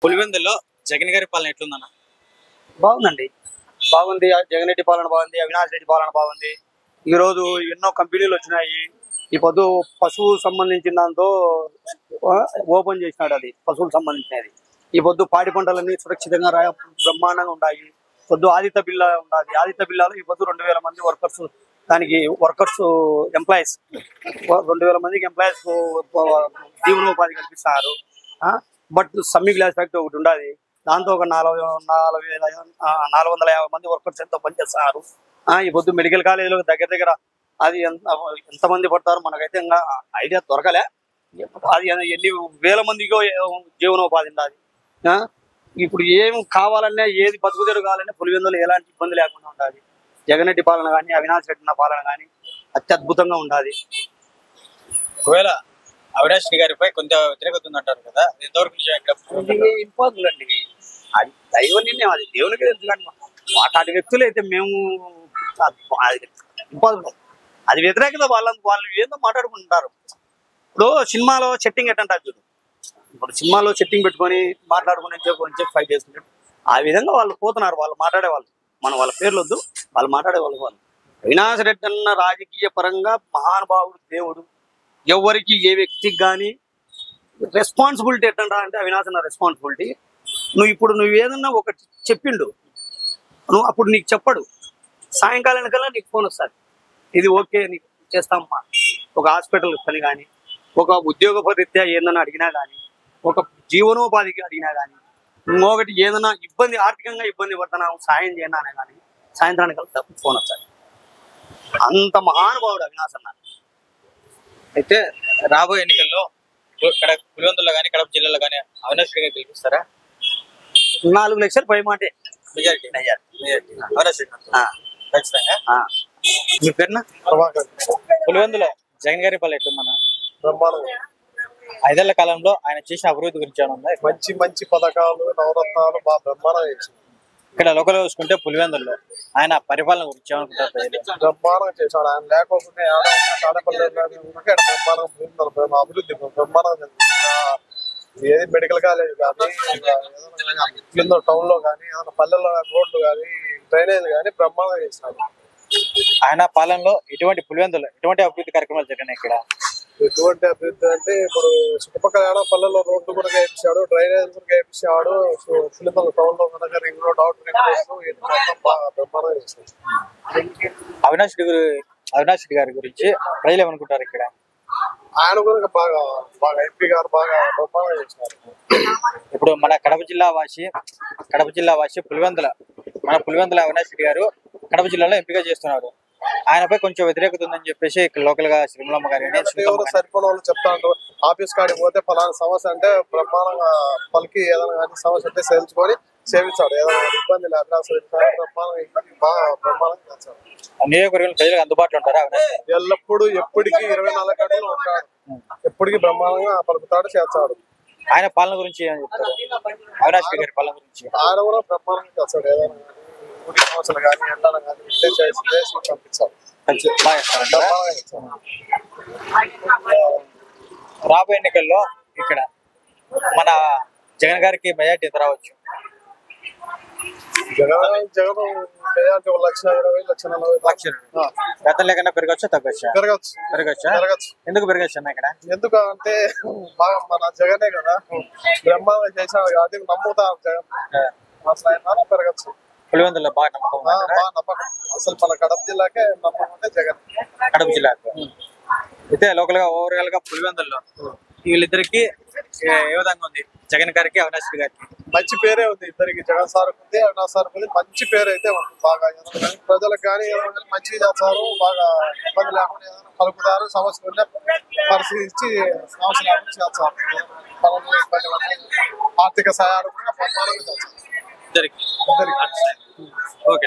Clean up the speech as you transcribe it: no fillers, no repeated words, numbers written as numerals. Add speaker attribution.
Speaker 1: పులివెందుల్లో జగన్ గారి పాలన ఎట్లుందన్న?
Speaker 2: బాగుందండి, బాగుంది. జగన్ రెడ్డి పాలన బాగుంది, అవినాష్ రెడ్డి పాలన బాగుంది. ఈ రోజు ఎన్నో కంపెనీలు వచ్చినాయి. ఈ పొద్దు పశువు సంబంధించిన దాంతో ఓపెన్ చేసినాడు, అది పశువులకు సంబంధించినది. ఈ పొద్దు పాడి పంటలన్నీ సురక్షితంగా బ్రహ్మాండంగా ఉన్నాయి. పొద్దు ఆదిత్య బిల్లా ఉండాలి. ఆదిత్య బిల్లాలో ఈ పొద్దు 2000 మంది వర్కర్స్, దానికి వర్కర్స్ ఎంప్లాయీస్ 2000 మందికి ఎంప్లాయీస్ జీవనోపాధి కల్పిస్తారు. బట్ సమ్మి గ్లాస్ ఫ్యాక్టరీ ఒకటి ఉండాలి, దాంతో ఒక 450 మంది వర్కర్స్ ఎంతో పనిచేస్తారు. ఈ పొద్దు మెడికల్ కాలేజీలో దగ్గర అది ఎంతమంది పడతారు మనకైతే ఇంకా ఐడియా దొరకలే. అది ఎన్ని వేల మందికో జీవనోపాధి ఉండాలి. ఇప్పుడు ఏం కావాలన్నా, ఏది బతుకుదేరు కావాలన్నా పులివెందులో ఎలాంటి ఇబ్బంది లేకుండా ఉండాలి. జగన్ రెడ్డి పాలన కానీ అవినాష్ రెడ్డి పాలన కానీ అత్యద్భుతంగా ఉండాలి.
Speaker 1: ఒకవేళ అవినాష్ రెడ్డి గారిపై కొంత వ్యతిరేకత ఉందంటారు కదా, ఎంతవరకు
Speaker 2: ఇంపాసిబుల్ అండి. అది దైవ నిర్ణయం, అది దేవునికి తెలుసు. కానీ అట్లాంటి వ్యక్తులు అయితే మేము ఇంపాసిబుల్. అది వ్యతిరేకత వాళ్ళు ఏదో మాట్లాడుకుంటారు. ఇప్పుడు సినిమాలో సెట్టింగ్ ఎట్టంటారు చూడు, ఇప్పుడు సినిమాలో సెట్టింగ్ పెట్టుకొని మాట్లాడుకుని చెప్పి ఫైట్ చేసుకుంటారు. ఆ విధంగా వాళ్ళు పోతున్నారు, వాళ్ళు మాట్లాడేవాళ్ళు. మనం వాళ్ళ పేర్లు వద్దు, వాళ్ళు మాట్లాడేవాళ్ళు. వాళ్ళు అవినాష్ రెడ్డి అన్న రాజకీయ పరంగా మహానుభావుడు, దేవుడు. ఎవరికి ఏ వ్యక్తికి కానీ రెస్పాన్సిబిలిటీ ఎట్టంటా అంటే అవినాష్ అన్న రెస్పాన్సిబిలిటీ. నువ్వు ఏదన్నా ఒకటి చెప్పిండు, అప్పుడు నీకు చెప్పడు, సాయంకాలానికల్లా నీకు ఫోన్ వస్తుంది, ఇది ఓకే నీకు చేస్తామమ్మా. ఒక హాస్పిటల్ పని కానీ, ఒక ఉద్యోగపరీత్యా ఏదన్నా అడిగినా కానీ, ఒక జీవనోపాధికి అడిగినా కానీ, ఇంకొకటి ఏదైనా ఇబ్బంది, ఆర్థికంగా ఇబ్బంది పడుతున్నాము సాయం చేయనా అనే కానీ సాయంత్రానికల్లా ఫోన్ వస్తుంది. అంత మహానుభావుడు అవినాష్ అన్న.
Speaker 1: అయితే రాబోయే ఎన్నికల్లో పులివెందుల్లో కానీ కడప జిల్లాలో కానీ అవినాష్ రెడ్డి గారు గెలిపిస్తారా?
Speaker 2: 4 లక్షలు పై మాటే
Speaker 1: మెజారిటీ. అవినాష్ రెడ్డి ఖచ్చితంగా. మీ పేరున? పులివెందులో జగన్ గారి పాలన ఎట్లుందన్న? 5 ఏళ్ల కాలంలో ఆయన చేసిన అభివృద్ధి గురించి ఏమన్నా?
Speaker 3: మంచి పథకాలు, నవరత్నాలు బాగా బ్రహ్మాండంగా చేశారు.
Speaker 1: ఇక్కడ లోకల్ చూసుకుంటే పులివెందుల్లో ఆయన పరిపాలన గురించి ఏమనుకుంటారు?
Speaker 3: బ్రహ్మాండంగా చేశాడు. ఆయన లేకపోతే అభివృద్ధి బ్రహ్మాండంగా. ఏది మెడికల్ కాలేజ్ కానీ, ఏదైనా టౌన్ లో కానీ, ఏదైనా పల్లెల్లో రోడ్లు కానీ, డ్రైనేజ్ కానీ బ్రహ్మాండంగా చేశాడు.
Speaker 1: ఆయన పాలనలో పులివెందులో ఎటువంటి అభివృద్ధి కార్యక్రమాలు జరిగినాయి? ఇక్కడ
Speaker 3: ఎటువంటి అభివృద్ధి అంటే ఇప్పుడు చుట్టుపక్కల పల్లెల్లో రోడ్లు కూడా వేయించాడు, డ్రైనేజ్ కూడా వేయించాడు. పులివెందుల టౌన్ లో ring road, out ring road బ్రహ్మాండంగా చేశాడు.
Speaker 1: అవినాష్ రెడ్డి గారి గురించి ప్రజలు ఏమనుకుంటారు? ఇక్కడ
Speaker 3: ఆయన కూడా బాగా ఎంపీ గారు బాగా బ్రహ్మాండంగా చేశారు.
Speaker 1: ఇప్పుడు మన కడప జిల్లా వాసి పులివెందుల అవినాష్ రెడ్డి గారు కడప జిల్లాలో ఎంపీగా చేస్తున్నారు. ఆయనపై కొంచెం వ్యతిరేకత ఉందని చెప్పేసి ఇక్కడ లోకల్ గా శ్రీమలమ్మ గారు
Speaker 3: సరిపోయిన వాళ్ళు చెప్తా ఉంటారు. ఆఫీస్ కాడికి పోతే ఫలానా సమస్య అంటే బ్రహ్మాండంగా పలికి ఏదైనా కానీ సమస్య అంటే సేల్చుకొని సేవించాడు. ఏదైనా ఇబ్బంది లేకుండా బ్రహ్మాండంగా చేస్తాడు.
Speaker 1: నియోజకవర్గంలో ప్రజలకు అందుబాటులో ఉంటారా?
Speaker 3: ఎల్లప్పుడూ ఎప్పటికీ 24 గంటలు ఉంటాడు. ఎప్పటికీ బ్రహ్మాండంగా పలుకుతాడు, చేస్తాడు.
Speaker 1: ఆయన పాలన గురించి ఏమని చెప్తారు? అవినాష్ రెడ్డి గారి పాలన గురించి
Speaker 3: ఆయన కూడా బ్రహ్మాండంగా చేస్తాడు. ఏదైనా ఊరి సమస్యలు కానీ, ఎండలు కానీ చేసి పంపించాడు.
Speaker 1: రాబోయే ఎన్నికల్లో ఇక్కడ మన జగన్ గారికి మెజార్టీ ఎంత రావచ్చు?
Speaker 3: జగన్ మెజార్టీ 1,20,000, 1,40,000.
Speaker 1: గతం లేకుండా పెరగచ్చా తగ్గచ్చా? పెరగచ్చా. ఎందుకు పెరగచ్చు అన్న ఇక్కడ?
Speaker 3: ఎందుకు అంటే బాగా మన జగనే కదా బ్రహ్మాండంగా చేశాడు కాబట్టి నమ్ముతారు జగన్. అట్లా పెరగచ్చు.
Speaker 1: పులివెందులో బాగా నమ్మకం.
Speaker 3: అసలు మన కడప జిల్లాకే నమ్మకం అంటే జగన్.
Speaker 1: కడప జిల్లాకు అయితే లోకల్ గా ఓవరాల్ గా పులివెందుల్లో వీళ్ళిద్దరికి ఏ విధంగా ఉంది? జగన్ గారికి అవినాష్ రెడ్డి గారికి
Speaker 3: మంచి పేరే ఉంది. ఇద్దరికి జగన్ సార్ ఉంది, అవినాష్ సార్ ఉంది. మంచి పేరు అయితే ఉంది. బాగా ప్రజలకు కానీ మంచిగా చేస్తారు. బాగా ఇబ్బంది లేకుండా కలుపుతారు. సమస్యలు ఉంటే పరిశీలించి సమస్య లేకుండా చేస్తారు. ఆర్థిక సహాయాలు కూడా చేస్తారు.
Speaker 1: ఇద్దరికి. ఓకే.